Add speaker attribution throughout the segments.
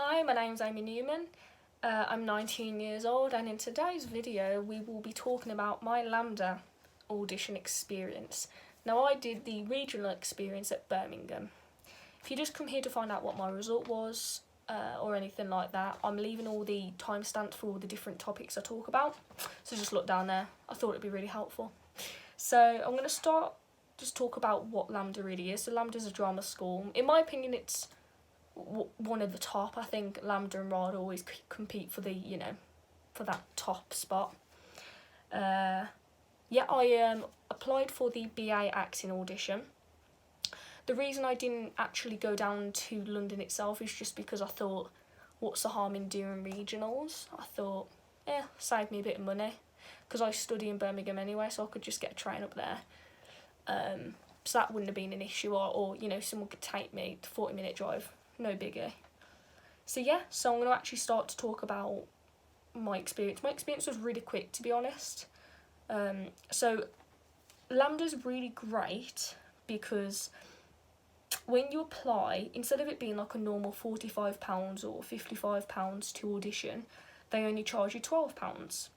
Speaker 1: Hi, my name's Amy Newman. I'm 19 years old, and in today's video we will be talking about my Lamda audition experience. Now, I did the regional experience at Birmingham. If you just come here to find out what my result was or anything like that, I'm leaving all the timestamps for all the different topics I talk about, so just look down there. I thought it'd be really helpful. So I'm going to start just talk about what Lamda really is. So Lamda's a drama school. In my opinion, it's one of the top. I think Lamda and RAD always compete for the, for that top spot. I applied for the BA acting audition. The reason I didn't actually go down to London itself is just because I thought, what's the harm in doing regionals? I thought, save me a bit of money, because I study in Birmingham anyway, so I could just get a train up there. So that wouldn't have been an issue, or someone could take me, the 40-minute drive, no biggie. So I'm going to actually start to talk about my experience. My experience was really quick, to be honest. So Lamda's really great because when you apply, instead of it being like a normal £45 or £55 to audition, they only charge you £12.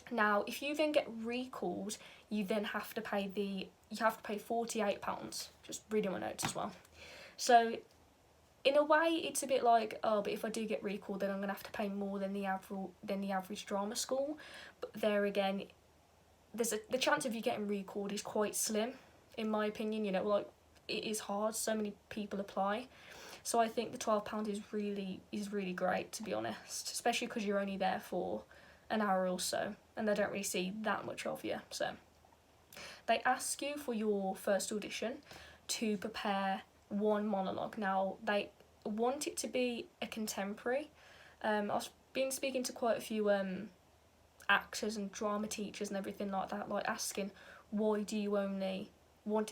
Speaker 1: Now, if you then get recalled, you then have to pay £48. Just reading my notes as well. So in a way, it's a bit like, but if I do get recalled, then I'm going to have to pay more than the average drama school. But there again, the chance of you getting recalled is quite slim, in my opinion. It is hard. So many people apply. So I think the £12 is really great, to be honest, especially because you're only there for an hour or so, and they don't really see that much of you. So they ask you for your first audition to prepare one monologue. Now, they want it to be a contemporary. I've been speaking to quite a few actors and drama teachers and everything like that, like asking, why do they only want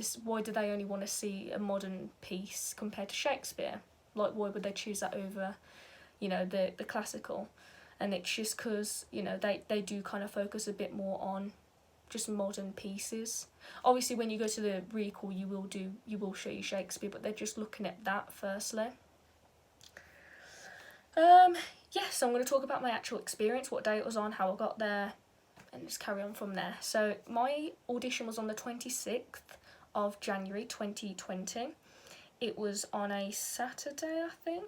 Speaker 1: to see a modern piece compared to Shakespeare? Like, why would they choose that over, the classical? And it's just because, they do kind of focus a bit more on just modern pieces. Obviously, when you go to the recall, you will show you Shakespeare, but they're just looking at that firstly. So I'm going to talk about my actual experience, what day it was on, how I got there, and just carry on from there. So my audition was on the 26th of January 2020. It was on a Saturday, I think.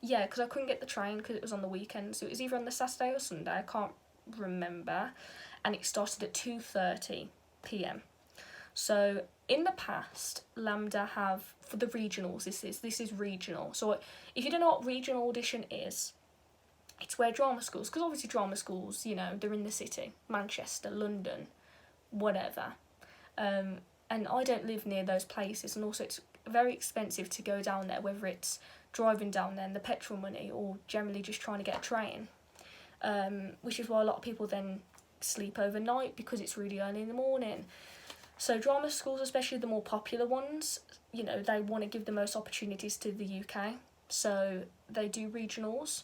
Speaker 1: Yeah, because I couldn't get the train because it was on the weekend, so it was either on the Saturday or Sunday, I can't remember, and it started at 2:30 p.m. So in the past, Lamda have, for the regionals, this is regional. So if you don't know what regional audition is, it's where drama schools, because obviously drama schools, they're in the city, Manchester, London, whatever. And I don't live near those places, and also it's very expensive to go down there, whether it's driving down there and the petrol money, or generally just trying to get a train. Which is why a lot of people then sleep overnight, because it's really early in the morning. So drama schools, especially the more popular ones, they want to give the most opportunities to the UK. So they do regionals.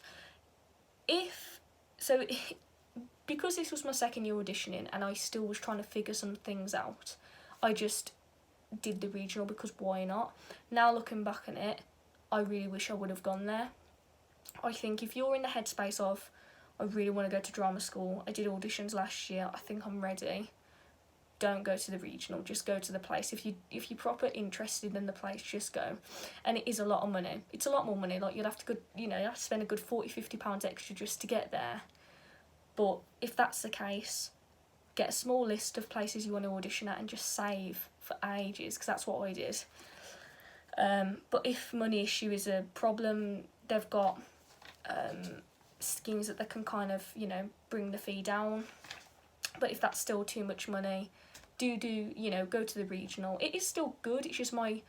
Speaker 1: Because this was my second year auditioning and I still was trying to figure some things out, I just did the regional because why not? Now looking back on it, I really wish I would have gone there. I think if you're in the headspace of, I really want to go to drama school, I did auditions last year, I think I'm ready, don't go to the regional, just go to the place. If you're proper interested in the place, just go. And it is a lot of money. It's a lot more money. Like, you'd have to spend a good £40-50 extra just to get there. But if that's the case, get a small list of places you want to audition at and just save for ages, because that's what I did. But if money issue is a problem, they've got schemes that they can kind of, bring the fee down. But if that's still too much money, go to the regional. It is still good. It's just my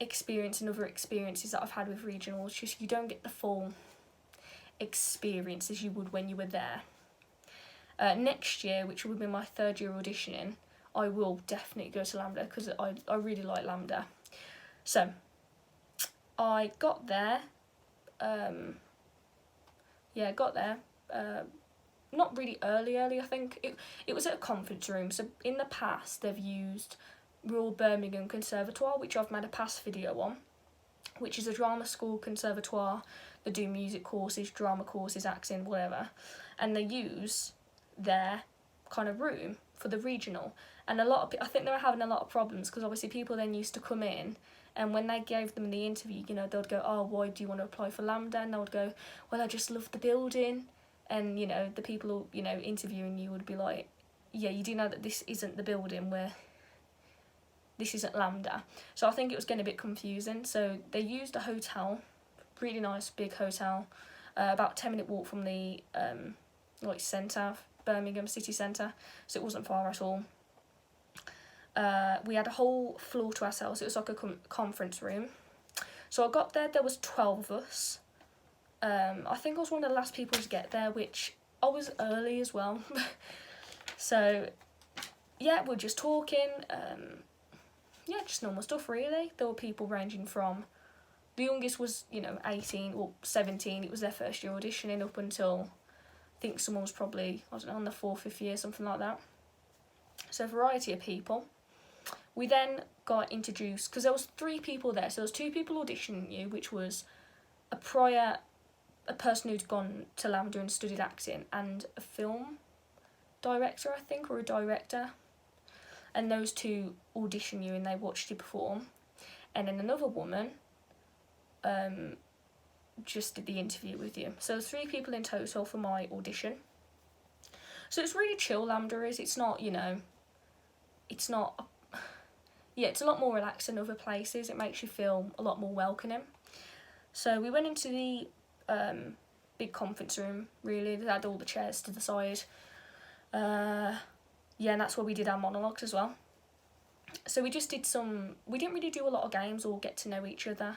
Speaker 1: experience and other experiences that I've had with regionals. Just you don't get the full experience as you would when you were there. Next year, which will be my third year auditioning, I will definitely go to Lamda because I really like Lamda. So I got there. Not really early, I think. It was at a conference room. So in the past, they've used Royal Birmingham Conservatoire, which I've made a past video on, which is a drama school conservatoire. They do music courses, drama courses, acting, whatever, and they use their kind of room for the regional. And I think they were having a lot of problems because obviously people then used to come in, and when they gave them the interview, you know, they'd go, oh, why do you want to apply for Lamda? And they would go, well, I just love the building. And, you know, the people, you know, interviewing you would be like, yeah, you do know that this isn't the building where this isn't Lamda. So I think it was getting a bit confusing. So they used a hotel, really nice big hotel, about 10-minute walk from the like centre, Birmingham city centre, so it wasn't far at all. We had a whole floor to ourselves. It was like a conference room. So I got there was 12 of us. I think I was one of the last people to get there, which I was early as well. So yeah, we're just talking, yeah, just normal stuff really. There were people ranging from, the youngest was, you know, 18 or 17, it was their first year auditioning, up until, I think someone was probably, I don't know, on the 4th or 5th year, something like that. So a variety of people. We then got introduced, because there was 3 people there, so there was 2 people auditioning you, which was a person who'd gone to Lamda and studied acting, and a film director, I think, or a director. And those 2 audition you and they watched you perform. And then another woman just did the interview with you. So there's 3 people in total for my audition. So it's really chill, Lamda is. It's not, you know, it's not, yeah, it's a lot more relaxed than other places. It makes you feel a lot more welcoming. So we went into the big conference room, really. They had all the chairs to the side. Yeah, and that's where we did our monologues as well. So we just did we didn't really do a lot of games or get to know each other,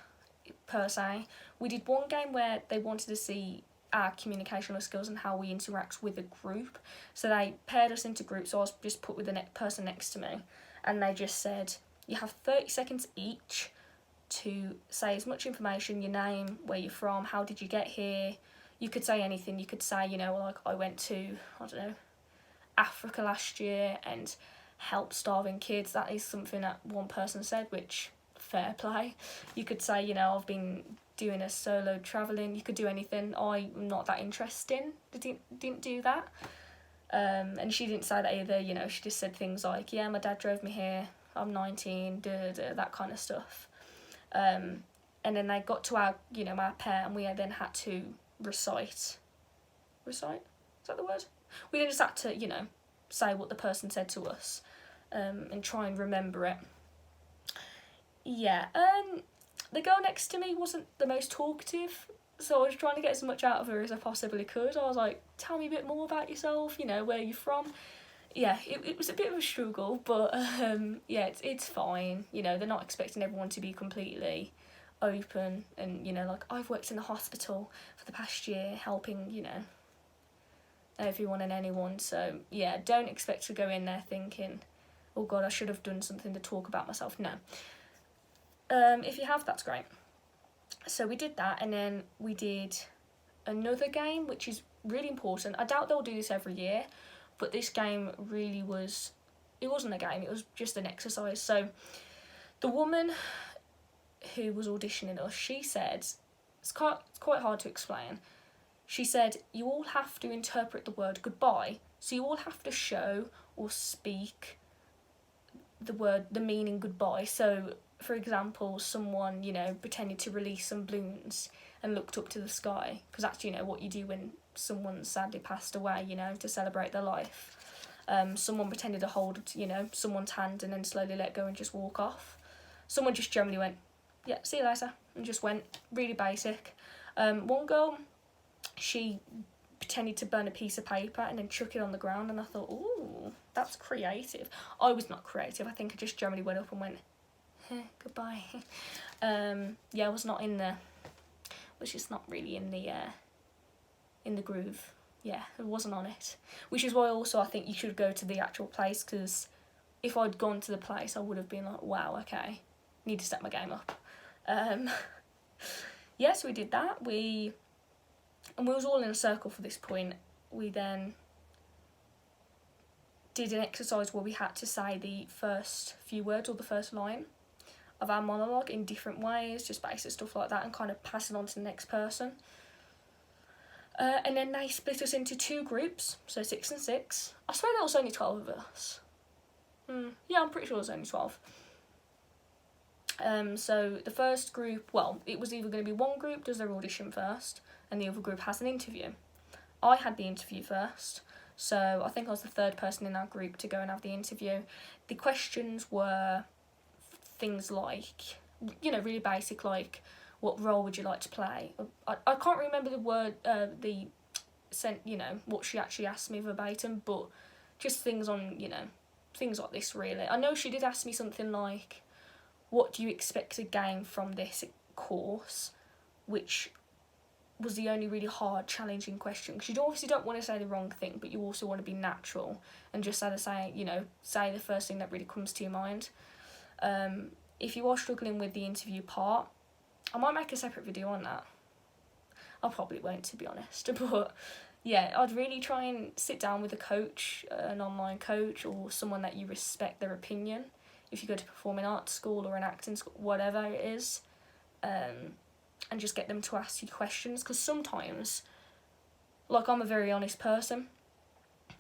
Speaker 1: per se. We did one game where they wanted to see our communicational skills and how we interact with a group. So they paired us into groups, so I was just put with the person next to me, and they just said, you have 30 seconds each to say as much information, your name, where you're from, how did you get here. You could say anything. You could say, you know, like, I went to, I don't know, Africa last year and helped starving kids. That is something that one person said, which, fair play. You could say, you know, I've been doing a solo travelling. You could do anything. I'm not that interesting. Didn't do that. And she didn't say that either, you know, she just said things like, yeah, my dad drove me here, I'm 19, that kind of stuff. And then they got to our, you know, our pair, and we then had to recite? Is that the word? We then just had to, you know, say what the person said to us, and try and remember it. Yeah, the girl next to me wasn't the most talkative, so I was trying to get as much out of her as I possibly could. I was like, tell me a bit more about yourself, you know, where you're from. Yeah, it was a bit of a struggle, but yeah, it's fine. You know, they're not expecting everyone to be completely open, and, you know, like, I've worked in the hospital for the past year helping, you know, everyone and anyone. So yeah, don't expect to go in there thinking, oh god, I should have done something to talk about myself. No. If you have, that's great. So we did that, and then we did another game, which is really important. I doubt they'll do this every year, but this game really was, it wasn't a game, it was just an exercise. So the woman who was auditioning us, she said, it's quite hard to explain. She said, you all have to interpret the word goodbye. So you all have to show or speak the meaning goodbye. So, for example, someone, you know, pretended to release some balloons and looked up to the sky, because that's, you know, what you do when someone's sadly passed away, you know, to celebrate their life. Someone pretended to hold, you know, someone's hand and then slowly let go and just walk off. Someone just generally went, yeah, see you later, and just went. Really basic. One girl, she pretended to burn a piece of paper and then chuck it on the ground, and I thought, ooh, that's creative. I was not creative. I think I just generally went up and went, goodbye. Yeah, I was not in the, was just not really in the groove. Yeah, it wasn't on it. Which is why also I think you should go to the actual place, because if I'd gone to the place, I would have been like, wow, okay, need to step my game up. Yeah, so we did that. And we was all in a circle for this point. We then did an exercise where we had to say the first few words or the first line of our monologue in different ways, just basic stuff like that, and kind of pass it on to the next person. And then they split us into 2 groups, so 6 and 6. I swear there was only 12 of us. Yeah, I'm pretty sure there was only 12. So the first group, well, it was either going to be one group does their audition first, and the other group has an interview. I had the interview first, so I think I was the 3rd person in our group to go and have the interview. The questions were things like, really basic, like, what role would you like to play? I can't remember the word, what she actually asked me verbatim, but just things on, things like this, really. I know she did ask me something like, what do you expect to gain from this course? Which was the only really hard, challenging question. Because you obviously don't want to say the wrong thing, but you also want to be natural and just say the first thing that really comes to your mind. If you are struggling with the interview part, I might make a separate video on that. I probably won't, to be honest. But yeah, I'd really try and sit down with a coach, an online coach, or someone that you respect their opinion. If you go to performing arts school or an acting school, whatever it is, and just get them to ask you questions. Because sometimes, like, I'm a very honest person,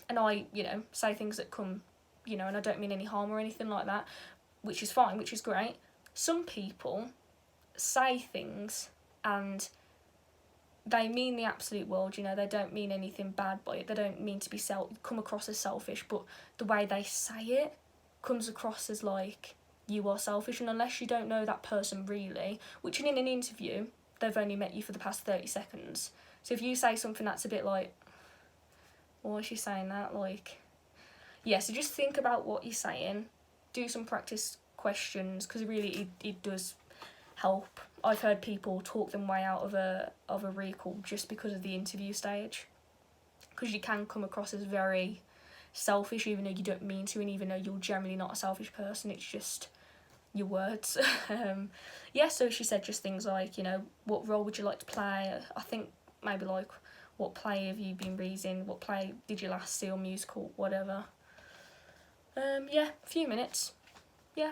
Speaker 1: and I, say things that come, and I don't mean any harm or anything like that, which is fine, which is great. Some people say things and they mean the absolute world, they don't mean anything bad by it, they don't mean to be come across as selfish, but the way they say it comes across as like you are selfish, and unless you don't know that person really, which in an interview they've only met you for the past 30 seconds, so if you say something that's a bit like, why is she saying that, like, yeah, so just think about what you're saying, do some practice questions, because really it does help. I've heard people talk them way out of a recall just because of the interview stage, because you can come across as very selfish even though you don't mean to, and even though you're generally not a selfish person, it's just your words. Yeah, so she said just things like, what role would you like to play? I think maybe like, what play have you been reading? What play did you last see, or musical, whatever. Yeah, a few minutes. Yeah.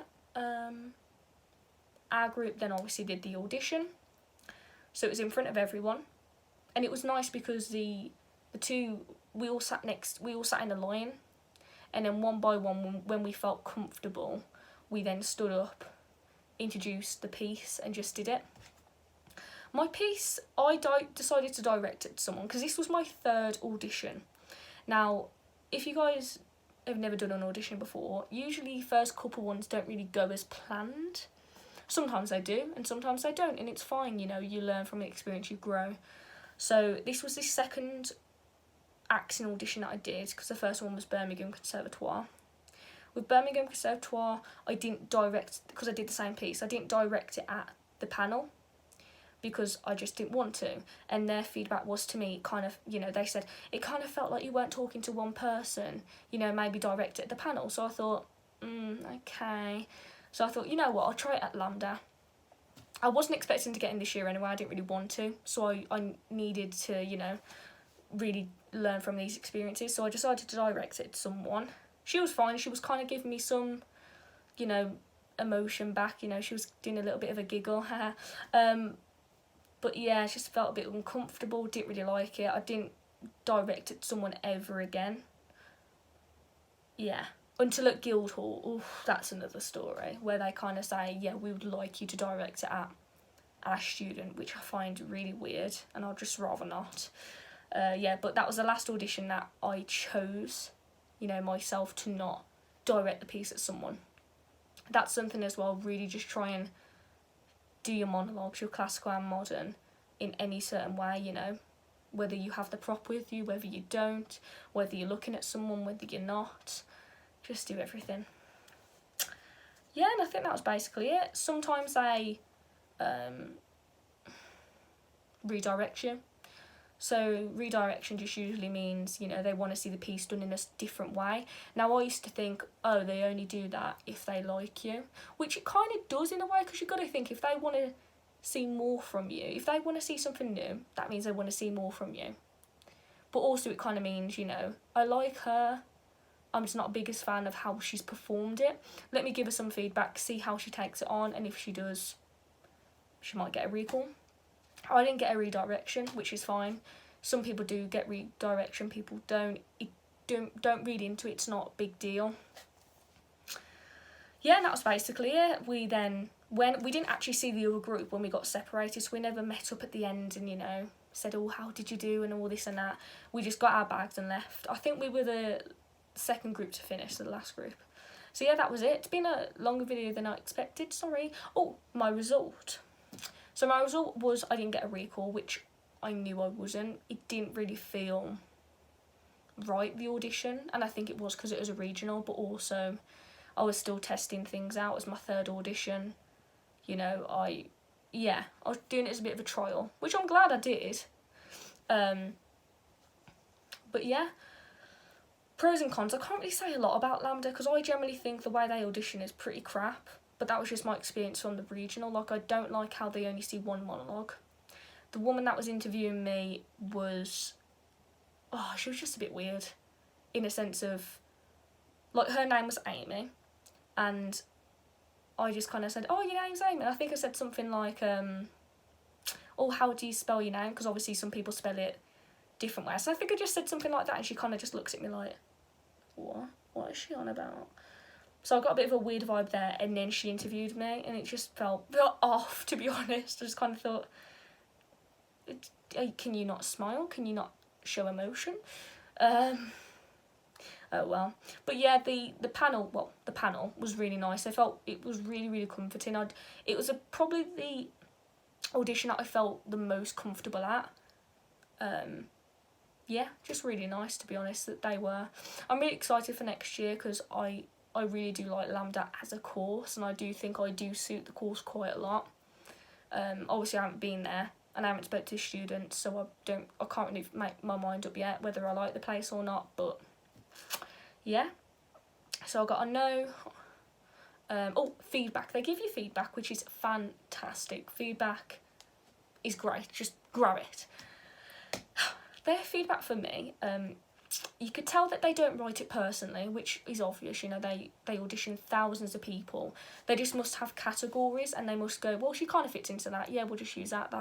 Speaker 1: Our group then obviously did the audition, so it was in front of everyone, and it was nice because the two, we all sat in a line, and then one by one, when we felt comfortable, we then stood up, introduced the piece, and just did it. My piece, I decided to direct it to someone, because this was my 3rd audition. Now, if you guys have never done an audition before, usually first couple ones don't really go as planned. Sometimes they do, and sometimes they don't, and it's fine, you learn from the experience, you grow. So this was the 2nd acting audition that I did, because the first one was Birmingham Conservatoire. With Birmingham Conservatoire, I didn't direct, because I did the same piece, I didn't direct it at the panel, because I just didn't want to, and their feedback was to me kind of, they said, it kind of felt like you weren't talking to one person, maybe direct it at the panel. So I thought, okay. So I thought, you know what, I'll try it at Lamda. I wasn't expecting to get in this year anyway, I didn't really want to, so I needed to, really learn from these experiences, so I decided to direct it to someone. She was fine, she was kind of giving me some, emotion back, she was doing a little bit of a giggle, but yeah, I just felt a bit uncomfortable, didn't really like it. I didn't direct it to someone ever again. Yeah. Until at Guildhall, oof, that's another story, where they kind of say, yeah, we would like you to direct it at our student, which I find really weird, and I'd just rather not. Yeah, but that was the last audition that I chose, myself, to not direct the piece at someone. That's something as well, really just try and do your monologues, your classical and modern, in any certain way, whether you have the prop with you, whether you don't, whether you're looking at someone, whether you're not. Just do everything. Yeah, and I think that was basically it. Sometimes they redirect you. So redirection just usually means, they want to see the piece done in a different way. Now, I used to think, oh, they only do that if they like you, which it kind of does in a way, because you've got to think, if they want to see more from you, if they want to see something new, that means they want to see more from you. But also it kind of means, I like her, I'm just not the biggest fan of how she's performed it. Let me give her some feedback, see how she takes it on, and if she does, she might get a recall. I didn't get a redirection, which is fine. Some people do get redirection, people don't. Don't read into it, it's not a big deal. Yeah, and that was basically it. We didn't actually see the other group when we got separated, so we never met up at the end and, you know, said, oh, how did you do, and all this and that. We just got our bags and left. I think we were the second group to finish, the last group. So yeah, that was it. It's been a longer video than I expected, sorry. Oh, my result. So my result was I didn't get a recall, which I knew I wasn't. It didn't really feel right, the audition, and I think it was because it was a regional, but also I was still testing things out. It was my third audition. You know, I was doing it as a bit of a trial, which I'm glad I did. But yeah, pros and cons. I can't really say a lot about Lamda because I generally think the way they audition is pretty crap, but that was just my experience from the regional. Like, I don't like how they only see one monologue. The woman that was interviewing me was, she was just a bit weird, in a sense of, like, her name was Amy, and I just kind of said, oh, your name's Amy. I think I said something like, how do you spell your name? Because obviously some people spell it different ways. So I think I just said something like that, and she kind of just looks at me like, what? What is she on about? So I got a bit of a weird vibe there, and then she interviewed me, and it just felt off, to be honest. I just kind of thought, can you not smile? Can you not show emotion? Oh well. But yeah, the panel was really nice. I felt it was really, really comforting. It was probably the audition that I felt the most comfortable at. Yeah, just really nice, to be honest, that they were. I'm really excited for next year because I really do like Lamda as a course, and I do think I do suit the course quite a lot. Obviously I haven't been there and I haven't spoke to students, so I can't really make my mind up yet whether I like the place or not, but yeah. So I got a no. Feedback. They give you feedback, which is fantastic. Feedback is great. Just grab it. Their feedback for me, you could tell that they don't write it personally, which is obvious. You know, they audition thousands of people. They just must have categories, and they must go, well, she kind of fits into that. Yeah, we'll just use that.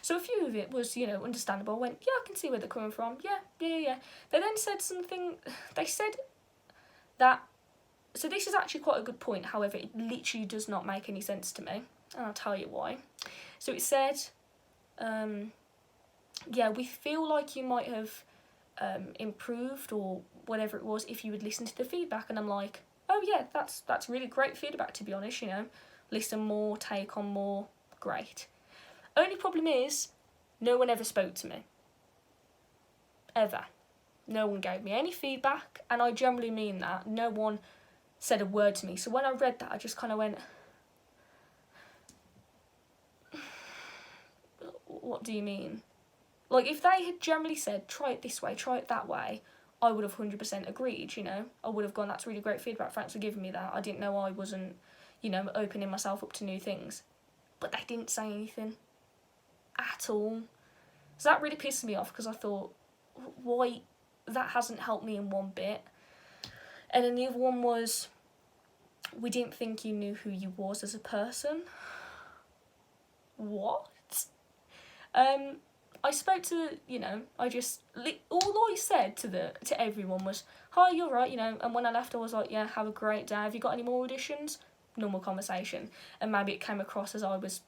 Speaker 1: So a few of it was, you know, understandable. I went, yeah, I can see where they're coming from. Yeah. They then said something. They said that. So this is actually quite a good point. However, it literally does not make any sense to me, and I'll tell you why. So it said, we feel like you might have improved or whatever it was if you would listen to the feedback. And I'm like, oh yeah, that's really great feedback, to be honest. You know, listen more, take on more, great. Only problem is, no one ever spoke to me. Ever. No one gave me any feedback, and I generally mean that. No one said a word to me. So when I read that, I just kind of went, what do you mean? Like, if they had generally said, try it this way, try it that way, I would have 100% agreed, you know. I would have gone, that's really great feedback, thanks for giving me that. I didn't know I wasn't, you know, opening myself up to new things. But they didn't say anything at all. So that really pissed me off, because I thought, why, that hasn't helped me in one bit. And then the other one was, we didn't think you knew who you was as a person. What? I spoke to, you know, all I said to everyone was, hi, you're right, you know, and when I left I was like, yeah, have a great day, have you got any more auditions? Normal conversation. And maybe it came across as I was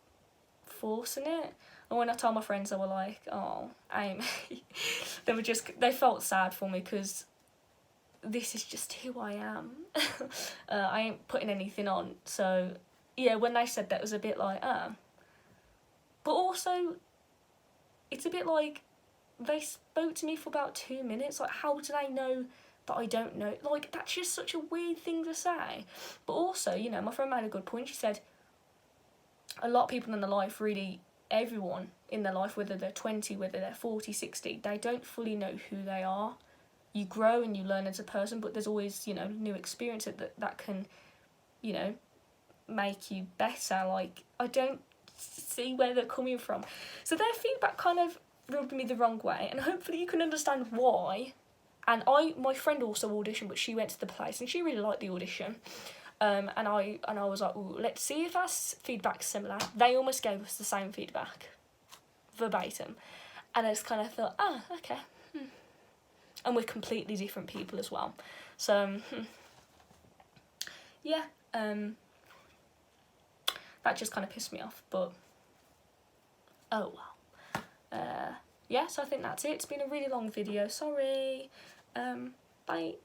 Speaker 1: forcing it. And when I told my friends, they were like, oh, Amy. They felt sad for me, because this is just who I am. I ain't putting anything on. So, yeah, when they said that, it was a bit like, But also, it's a bit like, they spoke to me for about 2 minutes. Like, how do they know that I don't know? Like, that's just such a weird thing to say. But also, you know, my friend made a good point. She said, a lot of people in their life, really, everyone in their life, whether they're 20, whether they're 40, 60, they don't fully know who they are. You grow and you learn as a person, but there's always, you know, new experiences that can, you know, make you better. Like, I don't see where they're coming from. So their feedback kind of rubbed me the wrong way, and hopefully you can understand why And my friend also auditioned, but she went to the place and she really liked the audition. And I was like, ooh, let's see if our feedback's similar. They almost gave us the same feedback, verbatim. And I just kind of thought, oh, okay. And we're completely different people as well. So, yeah, that just kind of pissed me off, but oh well. Yeah, so I think that's it. It's been a really long video, sorry. Bye.